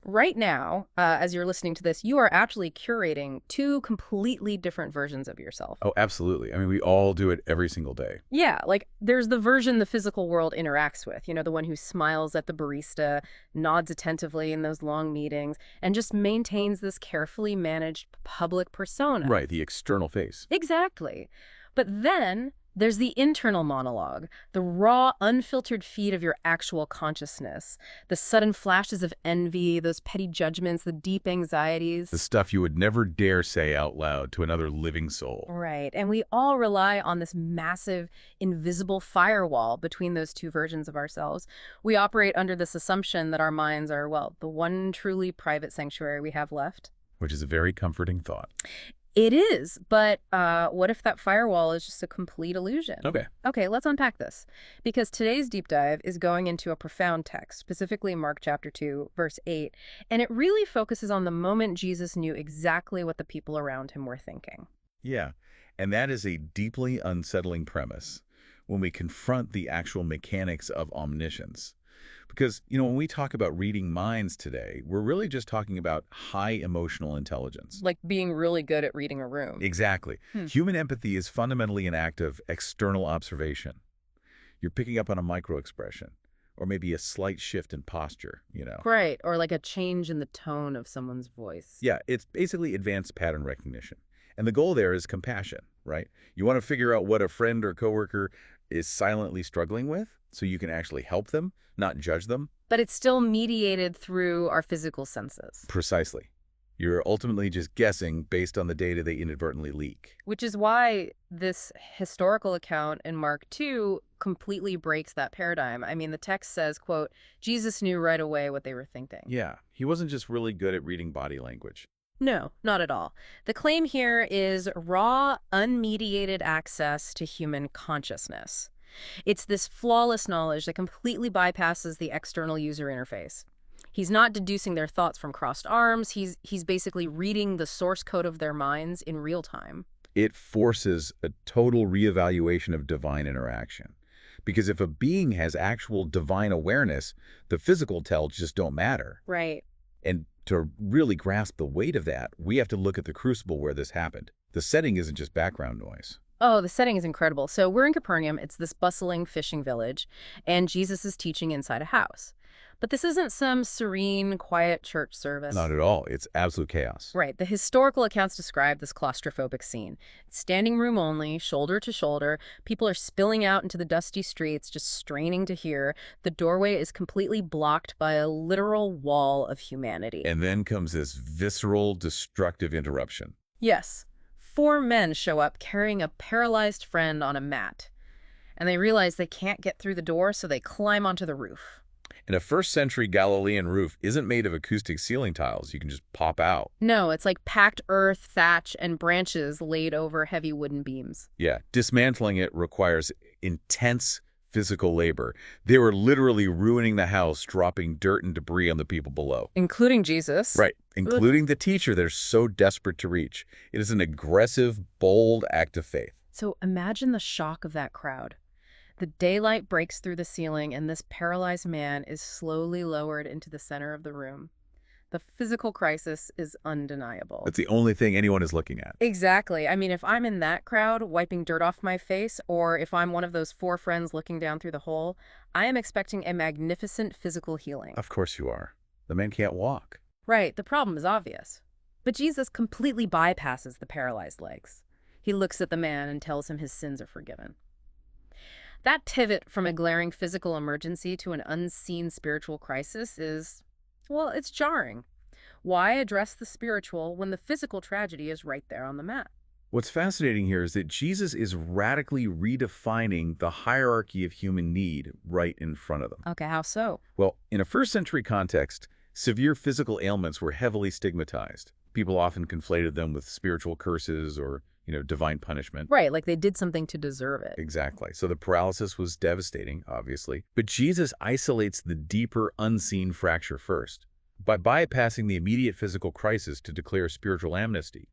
Right now, as you're listening to this, you are actually curating two completely different versions of yourself. Oh, absolutely. I mean, we all do it every single day. Yeah, like there's the version the physical world interacts with, the one who smiles at the barista, nods attentively in those long meetings, and just maintains this carefully managed public persona. Right, the external face. Exactly. But then there's the internal monologue, the raw, unfiltered feed of your actual consciousness, the sudden flashes of envy, those petty judgments, the deep The anxieties. stuff you would never dare say out loud to another living soul. Right. And we all rely on this massive, invisible firewall between those two versions of ourselves. We operate under this assumption that our minds are, well, the one truly private sanctuary we have left. Which is a very comforting thought. It is, but what if that firewall is just a complete illusion? Okay. Okay, let's unpack this. Because today's deep dive is going into a profound text, specifically Mark chapter 2, verse 8, and it really focuses on the moment Jesus knew exactly what the people around him were thinking. Yeah, and that is a deeply unsettling premise when we confront the actual mechanics of omniscience. Because, when we talk about reading minds today, we're really just talking about high emotional intelligence. Like being really good at reading a room. Exactly. Hmm. Human empathy is fundamentally an act of external observation. You're picking up on a microexpression, or maybe a slight shift in posture. Right, or like a change in the tone of someone's voice. Yeah, it's basically advanced pattern recognition. And the goal there is compassion, right? You want to figure out what a friend or coworker is silently struggling with so you can actually help them, not judge them. But it's still mediated through our physical senses. Precisely. You're ultimately just guessing based on the data they inadvertently leak. Which is why this historical account in Mark 2 completely breaks that paradigm. I mean, the text says, quote, Jesus knew right away what they were thinking. Yeah, he wasn't just really good at reading body language. No, not at all. The claim here is raw, unmediated access to human consciousness. It's this flawless knowledge that completely bypasses the external user interface. He's not deducing their thoughts from crossed arms. He's basically reading the source code of their minds in real time. It forces a total reevaluation of divine interaction. Because if a being has actual divine awareness, the physical tells just don't matter. Right. And to really grasp the weight of that, we have to look at the crucible where this happened. The setting isn't just background noise. Oh, the setting is incredible. So we're in Capernaum. It's this bustling fishing village, and Jesus is teaching inside a house. But this isn't some serene, quiet church service. Not at all. It's absolute chaos. Right. The historical accounts describe this claustrophobic scene. It's standing room only, shoulder to shoulder. People are spilling out into the dusty streets, just straining to hear. The doorway is completely blocked by a literal wall of humanity. And then comes this visceral, destructive interruption. Yes. 4 men show up carrying a paralyzed friend on a mat. And they realize they can't get through the door, so they climb onto the roof. And a first-century Galilean roof isn't made of acoustic ceiling tiles you can just pop out. No, it's like packed earth, thatch, and branches laid over heavy wooden beams. Yeah, dismantling it requires intense physical labor. They were literally ruining the house, dropping dirt and debris on the people below. Including Jesus. Right, including the teacher they're so desperate to reach. It is an aggressive, bold act of faith. So imagine the shock of that crowd. The daylight breaks through the ceiling, and this paralyzed man is slowly lowered into the center of the room. The physical crisis is undeniable. That's the only thing anyone is looking at. Exactly. I mean, if I'm in that crowd wiping dirt off my face, or if I'm one of those 4 friends looking down through the hole, I am expecting a magnificent physical healing. Of course you are. The man can't walk. Right, the problem is obvious. But Jesus completely bypasses the paralyzed legs. He looks at the man and tells him his sins are forgiven. That pivot from a glaring physical emergency to an unseen spiritual crisis is, well, it's jarring. Why address the spiritual when the physical tragedy is right there on the mat? What's fascinating here is that Jesus is radically redefining the hierarchy of human need right in front of them. Okay, how so? Well, in a first-century context, severe physical ailments were heavily stigmatized. People often conflated them with spiritual curses or, divine punishment. Right, like they did something to deserve it. Exactly. So the paralysis was devastating, obviously. But Jesus isolates the deeper, unseen fracture first. By bypassing the immediate physical crisis to declare spiritual amnesty,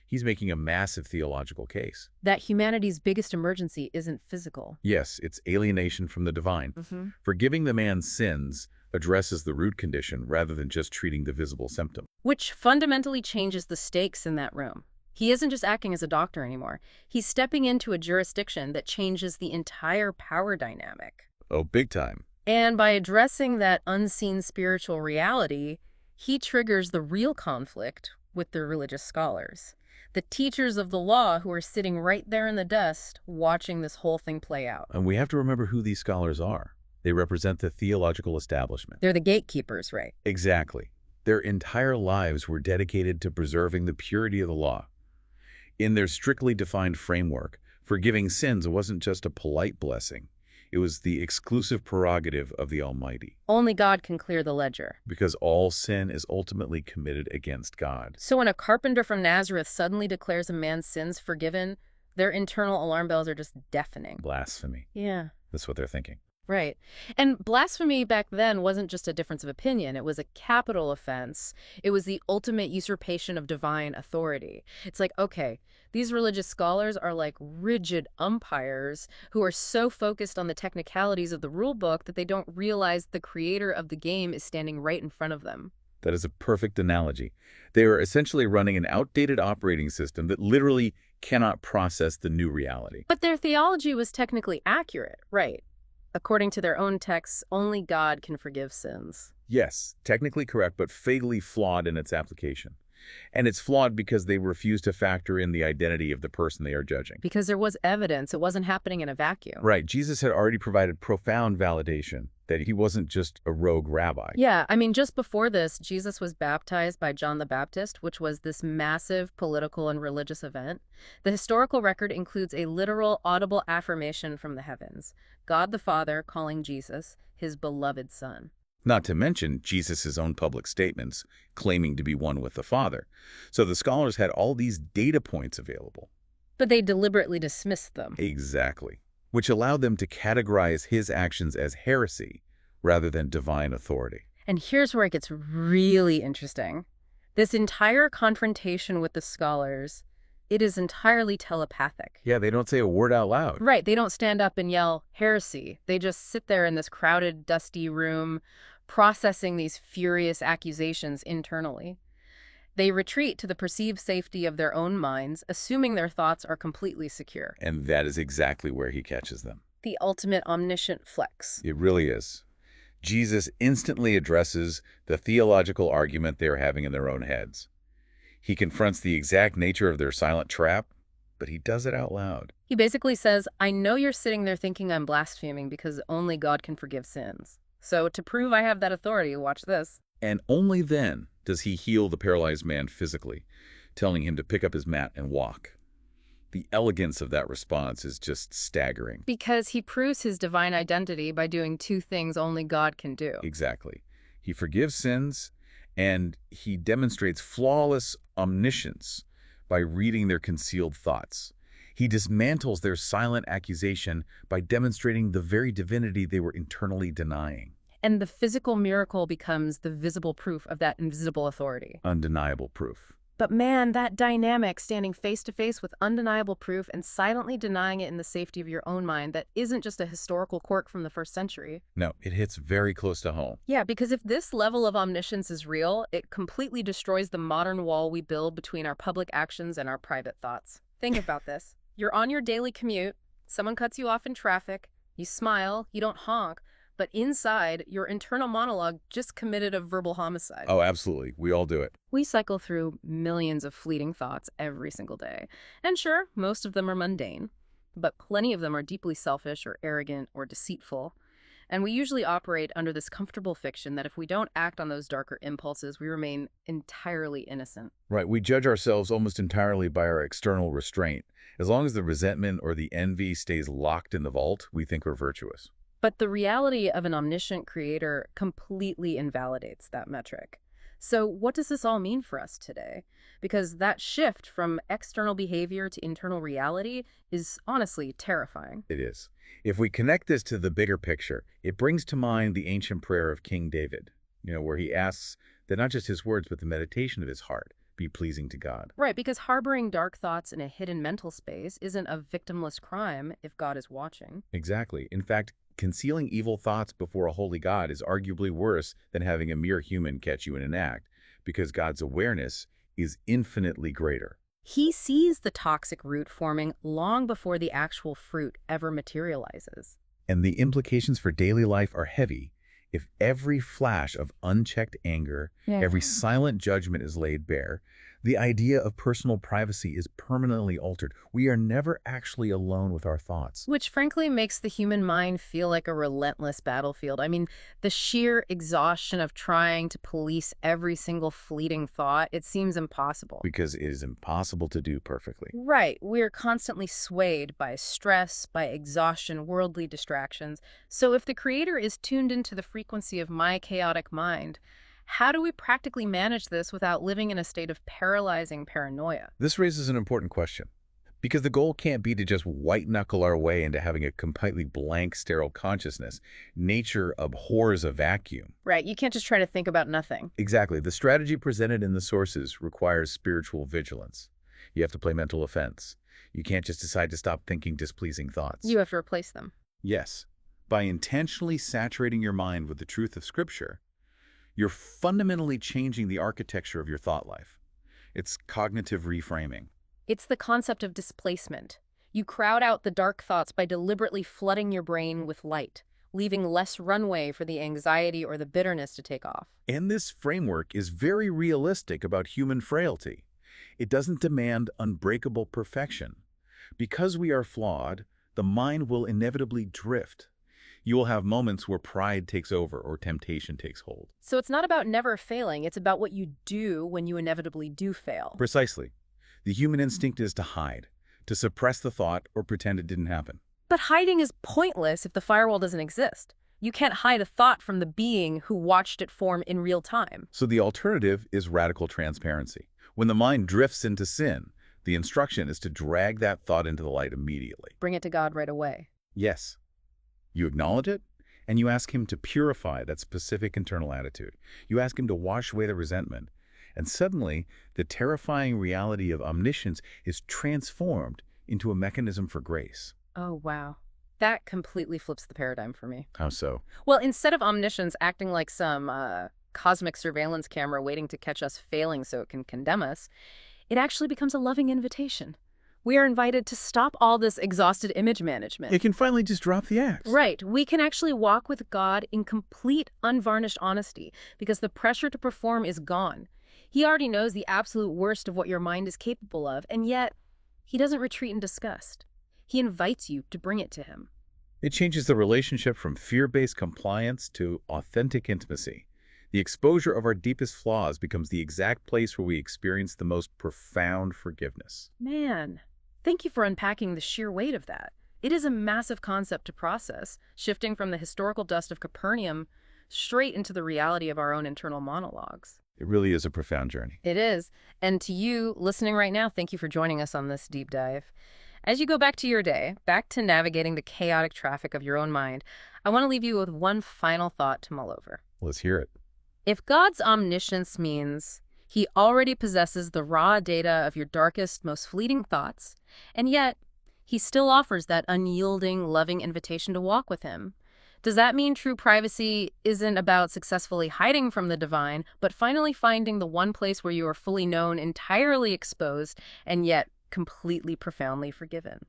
he's making a massive theological case. That humanity's biggest emergency isn't physical. Yes, it's alienation from the divine. Mm-hmm. Forgiving the man's sins addresses the root condition rather than just treating the visible symptom. Which fundamentally changes the stakes in that room. He isn't just acting as a doctor anymore. He's stepping into a jurisdiction that changes the entire power dynamic. Oh, big time. And by addressing that unseen spiritual reality, he triggers the real conflict with the religious scholars, the teachers of the law who are sitting right there in the dust watching this whole thing play out. And we have to remember who these scholars are. They represent the theological establishment. They're the gatekeepers, right? Exactly. Their entire lives were dedicated to preserving the purity of the law. In their strictly defined framework, forgiving sins wasn't just a polite blessing. It was the exclusive prerogative of the Almighty. Only God can clear the ledger. Because all sin is ultimately committed against God. So when a carpenter from Nazareth suddenly declares a man's sins forgiven, their internal alarm bells are just deafening. Blasphemy. Yeah. That's what they're thinking. Right. And blasphemy back then wasn't just a difference of opinion. It was a capital offense. It was the ultimate usurpation of divine authority. It's like, okay, these religious scholars are like rigid umpires who are so focused on the technicalities of the rule book that they don't realize the creator of the game is standing right in front of them. That is a perfect analogy. They are essentially running an outdated operating system that literally cannot process the new reality. But their theology was technically accurate, right? According to their own texts, only God can forgive sins. Yes, technically correct, but fatally flawed in its application. And it's flawed because they refuse to factor in the identity of the person they are judging. Because there was evidence. It wasn't happening in a vacuum. Right. Jesus had already provided profound validation that he wasn't just a rogue rabbi. Yeah, I mean, just before this, Jesus was baptized by John the Baptist, which was this massive political and religious event. The historical record includes a literal, audible affirmation from the heavens. God the Father calling Jesus his beloved Son. Not to mention Jesus' own public statements claiming to be one with the Father. So the scholars had all these data points available. But they deliberately dismissed them. Exactly. Which allowed them to categorize his actions as heresy rather than divine authority. And here's where it gets really interesting. This entire confrontation with the scholars, it is entirely telepathic. Yeah, they don't say a word out loud. Right, they don't stand up and yell, heresy. They just sit there in this crowded, dusty room, processing these furious accusations internally. They retreat to the perceived safety of their own minds, assuming their thoughts are completely secure. And that is exactly where he catches them. The ultimate omniscient flex. It really is. Jesus instantly addresses the theological argument they're having in their own heads. He confronts the exact nature of their silent trap, but he does it out loud. He basically says, I know you're sitting there thinking I'm blaspheming because only God can forgive sins. So to prove I have that authority, watch this. And only then does he heal the paralyzed man physically, telling him to pick up his mat and walk. The elegance of that response is just staggering. Because he proves his divine identity by doing two things only God can do. Exactly. He forgives sins, and he demonstrates flawless omniscience by reading their concealed thoughts. He dismantles their silent accusation by demonstrating the very divinity they were internally denying. And the physical miracle becomes the visible proof of that invisible authority. Undeniable proof. But man, that dynamic, standing face to face with undeniable proof and silently denying it in the safety of your own mind, that isn't just a historical quirk from the first century. No, it hits very close to home. Yeah, because if this level of omniscience is real, it completely destroys the modern wall we build between our public actions and our private thoughts. Think about this. You're on your daily commute, someone cuts you off in traffic, you smile, you don't honk, but inside, your internal monologue just committed a verbal homicide. Oh, absolutely. We all do it. We cycle through millions of fleeting thoughts every single day. And sure, most of them are mundane, but plenty of them are deeply selfish or arrogant or deceitful. And we usually operate under this comfortable fiction that if we don't act on those darker impulses, we remain entirely innocent. Right. We judge ourselves almost entirely by our external restraint. As long as the resentment or the envy stays locked in the vault, we think we're virtuous. But the reality of an omniscient creator completely invalidates that metric. So what does this all mean for us today? Because that shift from external behavior to internal reality is honestly terrifying. It is. If we connect this to the bigger picture, it brings to mind the ancient prayer of King David, where he asks that not just his words, but the meditation of his heart be pleasing to God. Right, because harboring dark thoughts in a hidden mental space isn't a victimless crime if God is watching. Exactly. In fact, Concealing evil thoughts before a holy God is arguably worse than having a mere human catch you in an act, because God's awareness is infinitely greater. He sees the toxic root forming long before the actual fruit ever materializes. And the implications for daily life are heavy if every flash of unchecked anger, every silent judgment is laid bare. The idea of personal privacy is permanently altered. We are never actually alone with our thoughts. Which frankly makes the human mind feel like a relentless battlefield. I mean, the sheer exhaustion of trying to police every single fleeting thought, it seems impossible. Because it is impossible to do perfectly. Right. We're constantly swayed by stress, by exhaustion, worldly distractions. So if the Creator is tuned into the frequency of my chaotic mind, how do we practically manage this without living in a state of paralyzing paranoia? This raises an important question, because the goal can't be to just white-knuckle our way into having a completely blank, sterile consciousness. Nature abhors a vacuum. Right. You can't just try to think about nothing. Exactly. The strategy presented in the sources requires spiritual vigilance. You have to play mental offense. You can't just decide to stop thinking displeasing thoughts. You have to replace them. Yes. By intentionally saturating your mind with the truth of Scripture, you're fundamentally changing the architecture of your thought life. It's cognitive reframing. It's the concept of displacement. You crowd out the dark thoughts by deliberately flooding your brain with light, leaving less runway for the anxiety or the bitterness to take off. And this framework is very realistic about human frailty. It doesn't demand unbreakable perfection. Because we are flawed, the mind will inevitably drift. You will have moments where pride takes over or temptation takes hold. So it's not about never failing, it's about what you do when you inevitably do fail. Precisely. The human instinct is to hide, to suppress the thought or pretend it didn't happen. But hiding is pointless if the firewall doesn't exist. You can't hide a thought from the being who watched it form in real time. So the alternative is radical transparency. When the mind drifts into sin, the instruction is to drag that thought into the light immediately. Bring it to God right away. Yes. You acknowledge it, and you ask Him to purify that specific internal attitude. You ask Him to wash away the resentment. And suddenly, the terrifying reality of omniscience is transformed into a mechanism for grace. Oh, wow. That completely flips the paradigm for me. How so? Well, instead of omniscience acting like some cosmic surveillance camera waiting to catch us failing so it can condemn us, it actually becomes a loving invitation. We are invited to stop all this exhausted image management. It can finally just drop the axe. Right. We can actually walk with God in complete, unvarnished honesty because the pressure to perform is gone. He already knows the absolute worst of what your mind is capable of, and yet He doesn't retreat in disgust. He invites you to bring it to Him. It changes the relationship from fear-based compliance to authentic intimacy. The exposure of our deepest flaws becomes the exact place where we experience the most profound forgiveness. Man, thank you for unpacking the sheer weight of that. It is a massive concept to process, shifting from the historical dust of Capernaum straight into the reality of our own internal monologues. It really is a profound journey. It is. And to you listening right now, thank you for joining us on this deep dive. As you go back to your day, back to navigating the chaotic traffic of your own mind, I want to leave you with one final thought to mull over. Let's hear it. If God's omniscience means He already possesses the raw data of your darkest, most fleeting thoughts, and yet He still offers that unyielding, loving invitation to walk with Him, does that mean true privacy isn't about successfully hiding from the divine, but finally finding the one place where you are fully known, entirely exposed, and yet completely profoundly forgiven?